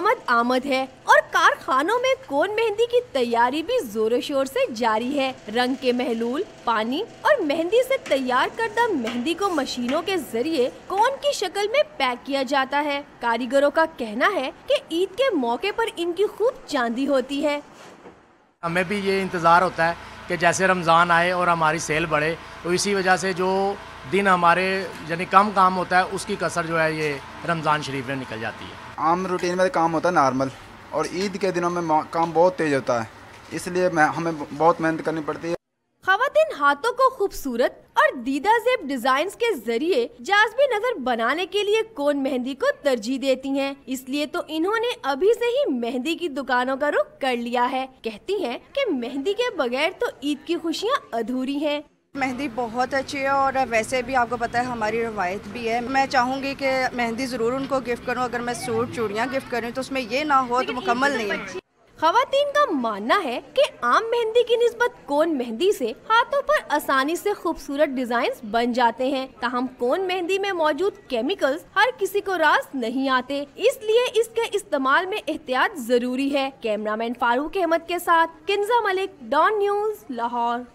आमद आमद है और कारखानों में कोन मेहंदी की तैयारी भी जोरों शोर से जारी है। रंग के महलूल, पानी और मेहंदी से तैयार करदा मेहंदी को मशीनों के जरिए कोन की शक्ल में पैक किया जाता है। कारीगरों का कहना है कि ईद के मौके पर इनकी खूब चांदी होती है। हमें भी ये इंतज़ार होता है कि जैसे रमज़ान आए और हमारी सेल बढ़े, तो इसी वजह से जो दिन हमारे यानी कम काम होता है उसकी कसर जो है ये रमज़ान शरीफ में निकल जाती है। आम रूटीन में काम होता है नॉर्मल, और ईद के दिनों में काम बहुत तेज़ होता है, इसलिए हमें बहुत मेहनत करनी पड़ती है। ख़वातीन हाथों को खूबसूरत और दीदा ज़ेब डिजाइन के जरिए जाज़बी नजर बनाने के लिए कोन मेहंदी को तरजीह देती हैं। इसलिए तो इन्होंने अभी से ही मेहंदी की दुकानों का रुख कर लिया है। कहती हैं कि मेहंदी के बगैर तो ईद की खुशियाँ अधूरी हैं। मेहंदी बहुत अच्छी है और वैसे भी आपको पता है हमारी रवायत भी है। मैं चाहूँगी कि मेहंदी ज़रूर उनको गिफ्ट करूँ। अगर मैं सूट चूड़ियाँ गिफ्ट करूँ तो उसमें ये ना हो तो मुकम्मल नहीं है। ख़वातीन का मानना है कि आम मेहंदी की निस्बत कोन मेहंदी से हाथों पर आसानी से खूबसूरत डिजाइन बन जाते हैं। ताहम कोन मेहंदी में मौजूद केमिकल्स हर किसी को रास नहीं आते, इसलिए इसके इस्तेमाल में एहतियात जरूरी है। कैमरामैन फारूक अहमद के साथ किंजा मलिक, डॉन न्यूज़, लाहौर।